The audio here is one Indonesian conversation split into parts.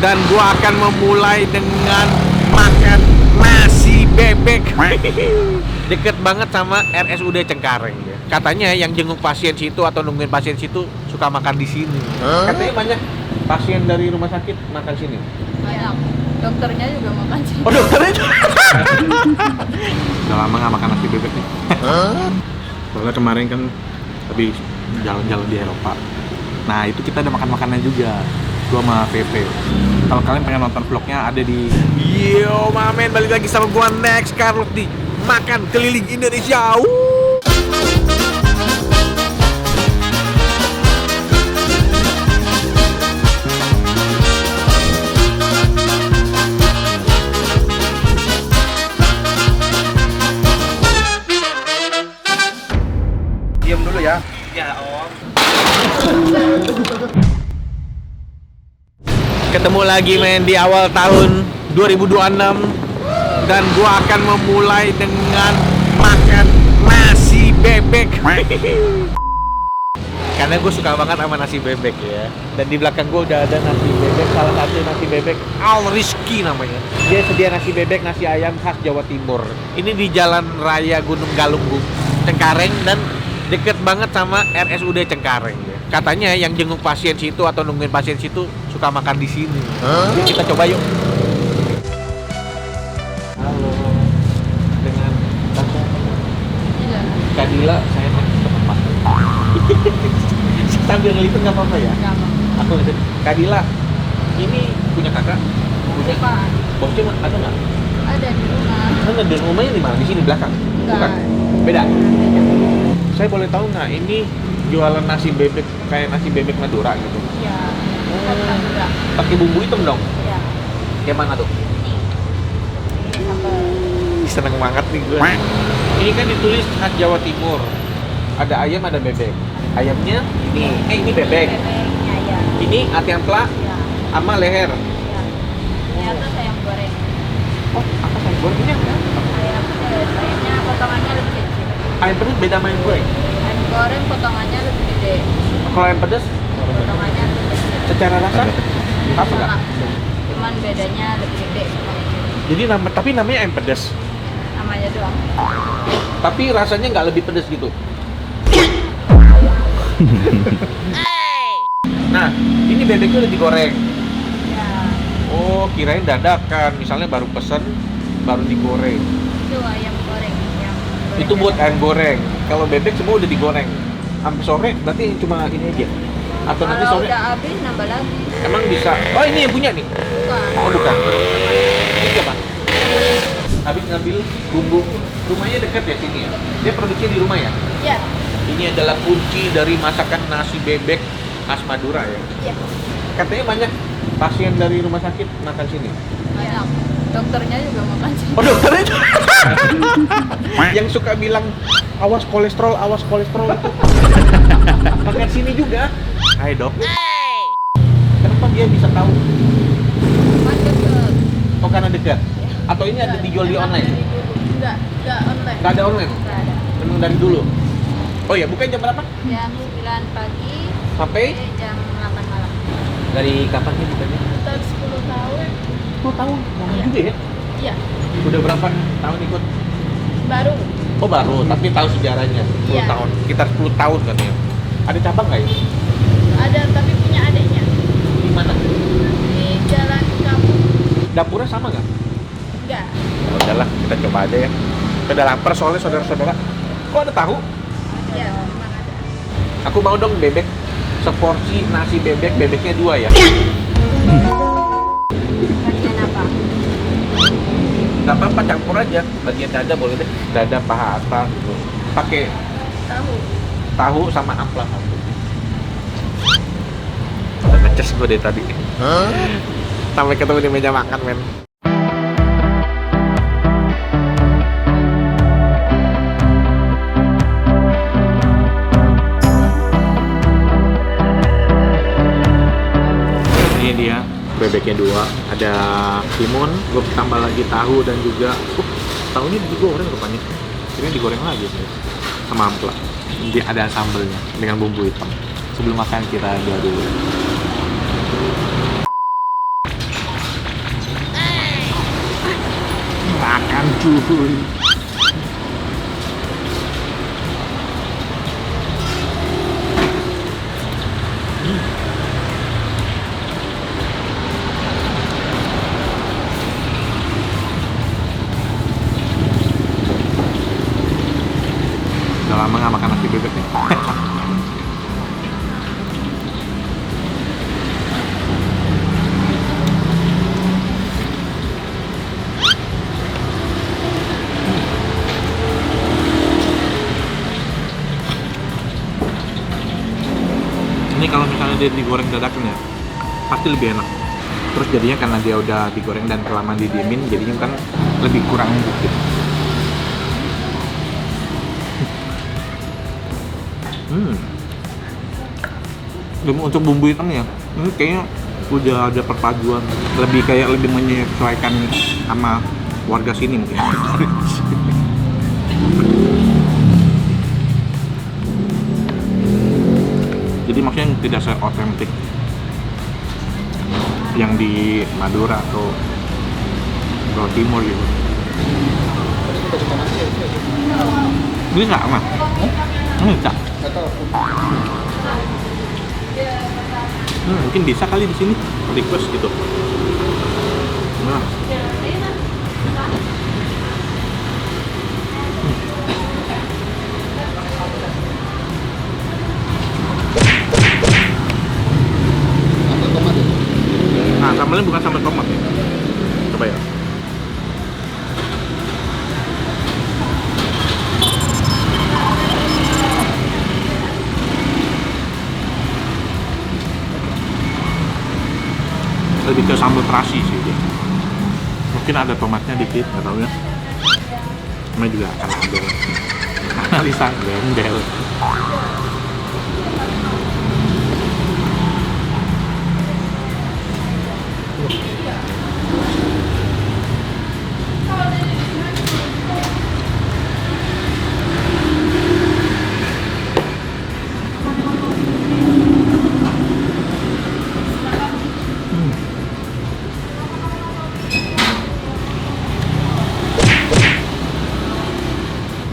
Dan gua akan memulai dengan makan nasi bebek. Deket banget sama RSUD Cengkareng ya. Katanya yang jenguk pasien situ atau nungguin pasien situ suka makan di sini. Katanya banyak pasien dari rumah sakit makan sini. Banyak. Dokternya juga makan sih. Oh, dokternya juga. Udah lama nggak makan nasi bebek nih. Soalnya kemarin kan habis jalan-jalan di Eropa. Nah itu kita ada makan-makannya juga. Gua sama Pepe. Kalau kalian pengen nonton vlognya ada di Yo mamen, balik lagi sama gua Next Carlos di Makan Keliling Indonesia. Diam dulu ya. Ya om. Ketemu lagi men di awal tahun 2026 dan gua akan memulai dengan makan nasi bebek. Karena gue suka banget sama nasi bebek ya. Dan di belakang gue udah ada nasi bebek, salah satu nasi bebek Al Rizky namanya. Dia sedia nasi bebek, nasi ayam khas Jawa Timur. Ini di Jalan Raya Gunung Galunggung, Cengkareng, dan deket banget sama RSUD Cengkareng ya. Katanya yang jenguk pasien situ atau nungguin pasien situ suka makan di sini. Yuk kita coba yuk. Halo. Dengan Kadila, saya mau ke tempat. Sambil ngelipet nggak apa-apa ya? Nggak apa. Aku ngelipet. Kadila, ini punya kakak? Punya. Bukan. Bosnya ada nggak? Ada di rumah. Mana di rumahnya di mana? Di sini belakang? Bukan. Beda. Beda. Saya boleh tahu nggak ini jualan nasi bebek kayak nasi bebek Madura gitu? Iya. Enggak. Pakai bumbu hitam dong? Iya. Kayak mana tuh? Ini sambal. Seneng banget nih gue. Ini kan ditulis khas Jawa Timur. Ada ayam, ada bebek. Ayamnya ini bebek. Bebeknya ya. Ini ati ampla Iya. sama leher. Iya. Ini atas ayam goreng. Oh, apa sayur goreng ini? Ayam pedas. Ayamnya potongannya lebih kecil. Ayam pedas beda sama ayam goreng. Ayam goreng potongannya lebih gede. Kalau ayam pedas Potongannya lebih kecil. secara rasa apa enggak? Sama. Cuman bedanya lebih gede sama kecil. Jadi tapi namanya ayam pedas. Namanya doang. Tapi rasanya nggak lebih pedas gitu. Nah, ini bebeknya udah digoreng. Ya. Oh, kirain dadakan. Misalnya baru pesen, baru digoreng. Itu ayam goreng yang goreng Itu buat dadakan. ayam goreng. Kalau bebek semua udah digoreng. Sampai sore berarti cuma ini aja. Atau nanti Kalau sore udah habis nambah lagi. emang bisa. Oh, ini yang punya nih. Bukan. Oh, bukan. Ini siapa? Habis ngambil bumbu. Rumahnya dekat ya sini ya. Dia produksi di rumah ya. Ya. Ini adalah kunci dari masakan nasi bebek khas Madura ya. Ya. Katanya banyak pasien dari rumah sakit makan sini. Banyak. Dokternya juga makan sih. Oh, dokternya juga. Yang suka bilang awas kolesterol itu. Makan sini juga. Hai dok. Kenapa dia bisa tahu? Macet ke. Oh, karena dekat. Atau ini ada dijual di online? Enggak online. Nggak ada online. Enggak ada. Memang dari dulu. Oh ya, bukan jam berapa? Jam 9 pagi Sampai jam 8 malam. dari kapan sih bukannya? Sekitar 10 tahun. 10 tahun. Lama Iya. juga ya. Iya. Udah berapa tahun ikut? Baru. Oh, baru, tapi tahu sejarahnya 10 Iya. tahun. Sekitar 10 tahun katanya. Ada cabang nggak ya? Ada tapi punya adiknya. Di mana? Di Jalan Kampung. Dapurnya sama nggak? Enggak. Oh, udahlah, kita coba aja ya. Udah lapar soalnya saudara-saudara. Kok ada tahu? Iya, memang ada. Aku mau dong bebek. Seporsi nasi bebek, bebeknya 2 ya. Bagian apa? Nggak apa-apa, campur aja. Bagian dada boleh deh. Dada, paha atas gitu. Pakai Tahu. tahu sama amplas satu. Udah ngeces gue dari tadi. Sampai ketemu di meja makan, men. Ini dia bebeknya 2, ada timun, gue tambah lagi tahu dan juga tahunya digoreng rupanya. Ini digoreng lagi nih, sama amplas. Jadi ada sambelnya dengan bumbu hitam. Sebelum makan kita jual dulu. Udah lama nggak makan nasi bebek nih. Ini kalau misalnya dia digoreng dadakan ya, pasti lebih enak. Terus jadinya karena dia udah digoreng dan kelamaan didiemin, jadinya kan lebih kurang empuk gitu. Untuk bumbu hitamnya, ini kayaknya udah ada perpaduan, lebih menyesuaikan sama warga sini mungkin. Jadi maksudnya tidak se-otentik yang di Madura atau Jawa Timur gitu. Ini sama? Ini bisa? Mungkin bisa kali di sini request gitu. Nah. Nah, sambalnya bukan sambal tomat ya. Coba ya. Lebih ke sambal terasi sih dia. Mungkin ada tomatnya dikit, nggak tahu ya. Namanya juga akan ada. Analisa gembel.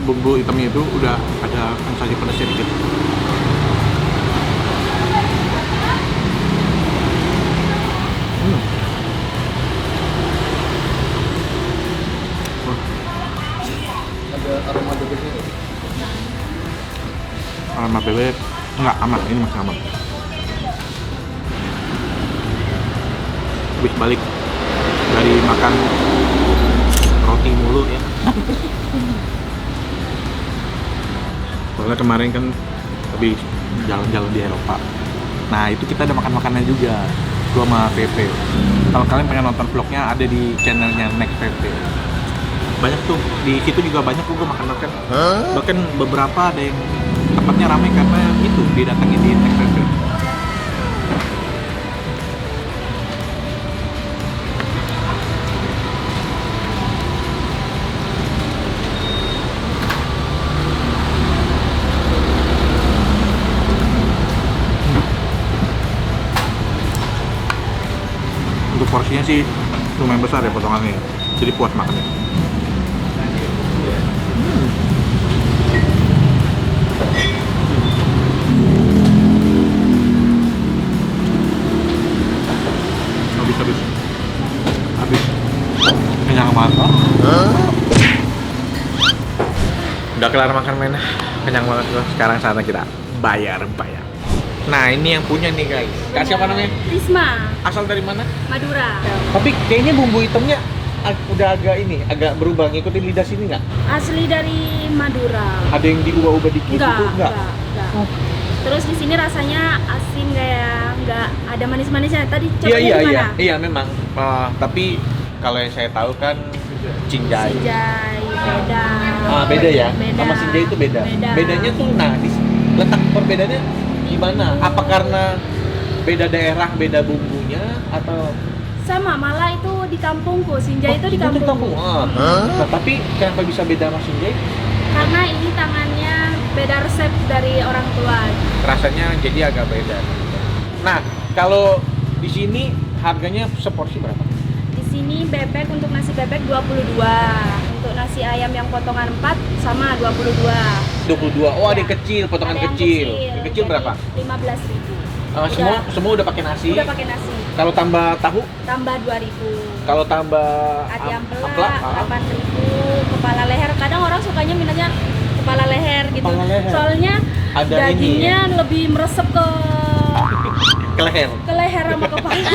Bumbu hitamnya itu udah ada sensasi pedasnya dikit. Ada aroma bebeknya nggak? Aroma bebek nggak aman, ini masih aman. Habis balik dari makan roti mulu ya. Soalnya kemarin kan habis jalan-jalan di Eropa. Nah itu kita ada makan-makannya juga. Gua sama Pepe. Kalau kalian pengen nonton vlognya ada di channelnya Next Pepe. Banyak tuh, di situ juga banyak gua makan-makan. Bahkan beberapa ada yang tempatnya ramai karena itu didatangi di Next Pepe. Untuk porsinya sih lumayan besar ya potongannya, jadi puas makannya. Habis kenyang banget. Udah kelar makan men, kenyang banget loh. Sekarang saatnya kita bayar. Nah ini yang punya nih guys. Kak siapa namanya? Risma, Asal dari mana? Madura. Tapi kayaknya bumbu hitamnya udah agak berubah, ngikutin lidah sini nggak? Asli dari Madura. Ada yang diubah-ubah dikit gitu? Enggak. Terus di sini rasanya asin nggak ada manis-manisnya. Tadi coba gimana? Iya memang. Tapi kalau yang saya tahu kan Cinjai. Sinjai beda. Beda ya? Beda. Sama Sinjai itu beda. Beda. Bedanya tuh, nah letak perbedaannya gimana? Apa karena beda daerah, beda bumbunya, atau Sama, malah itu di kampungku. Sinjai itu di kampungku. Nah, tapi kenapa bisa beda sama Sinjai? Karena ini tangannya beda resep dari orang tua. Rasanya jadi agak beda. Nah, kalau di sini harganya seporsi berapa? Di sini bebek untuk nasi bebek 22. Untuk nasi ayam yang potongan 4 sama 22. 22. Oh, ada yang Ya. kecil, potongan Ada yang kecil. Yang kecil jadi berapa? 15.000. Semua udah pakai nasi. Udah pakai nasi. Kalau tambah tahu, Tambah 2.000. kalau tambah Ati ampela ampela, 8.000. Kepala leher. Kadang orang sukanya minatnya kepala leher gitu. Kepala leher. Soalnya Ada dagingnya lebih meresep ke leher. ke leher sama kepala.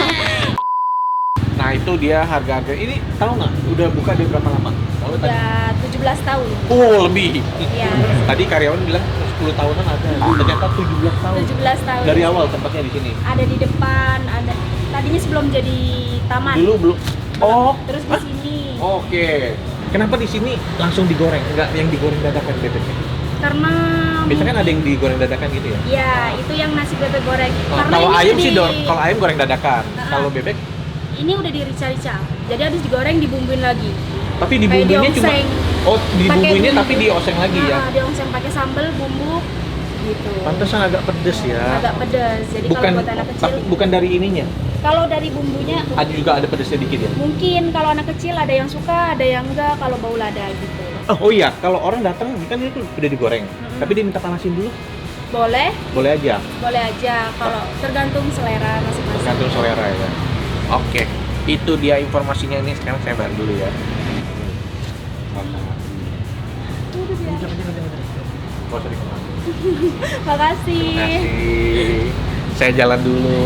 Nah, itu dia harga-harga. Ini tahu nggak? Udah buka dari berapa lama? Oh, tadi. Udah 17 tahun. Oh, lebih. Iya. Tadi karyawan bilang 10 tahunan ada. Ternyata 17 tahun. 17 tahun. Dari awal tempatnya di sini. Ada di depan, ada tadinya sebelum jadi taman. Dulu belum. Oh, Terus di sini. oke. Kenapa di sini langsung digoreng? Enggak yang digoreng dadakan bebeknya? Karena Biasanya kan ada yang digoreng dadakan gitu ya? ya, itu yang nasi bebek goreng. Oh, Karena kalau ini ayam di- sih kalau ayam goreng dadakan. Kalau bebek, ini udah dirica-rica. Jadi habis digoreng dibumbuin lagi. tapi Kayak dibumbuinnya cuma diongseng. oh, dibumbuinnya Pakai tapi bumbu. dioseng lagi ya. Diongseng pakai sambal, bumbu gitu. Pantesan agak pedes ya. Agak pedas. Jadi Bukan kalau buat anak kecil, tapi bukan dari ininya. kalau dari bumbunya Ada juga ada pedesnya dikit ya. mungkin kalau anak kecil ada yang suka, ada yang enggak, kalau bau lada gitu. Oh iya, kalau orang datang kan itu udah digoreng. Tapi dia minta panasin dulu. Boleh, Boleh aja. boleh aja kalau tergantung selera masing-masing. Tergantung selera ya. Oke, itu dia informasinya ini. Sekarang saya bayar dulu ya. Gak usah dikemana. Makasih. Makasih. Saya jalan dulu.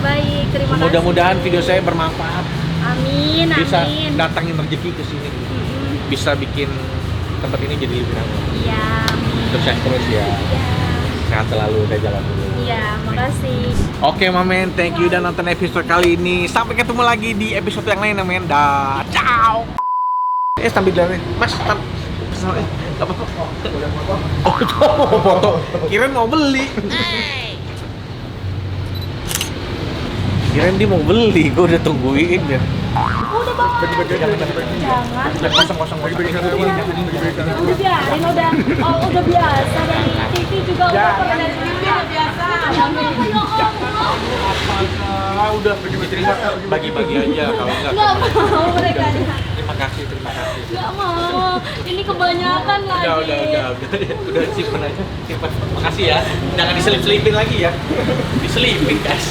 Baik, terima kasih. Mudah-mudahan video saya bermanfaat. Amin, Bisa amin. datangin rezeki ke sini. Mm-mm. Bisa bikin tempat ini jadi lebih ramai. Iya, amin. Sukses terus ya. Iya, Sehat selalu. Saya jalan dulu. iya, makasih. Oke, Mamen, thank you udah nonton episode kali ini. Sampai ketemu lagi di episode yang lain, Mamen. Dah, ciao. Sambil jalan, Mas. Gak apa-apa. Oh, mau foto. Kirain mau beli. Kirain dia mau beli. Gue udah tungguin ya. Udah bang. Jangan. Kosong-kosong. Udah biarin, udah biasa dari TV juga udah pernah dari TV udah biasa. Udah diterima. Bagi-bagi aja kalau enggak. Nggak mau mereka. Terima kasih. Nggak mau. Ini kebanyakan lagi. Udah simpen aja. Simpen. Makasih ya. Jangan diselip-selipin lagi ya. Diselipin, guys.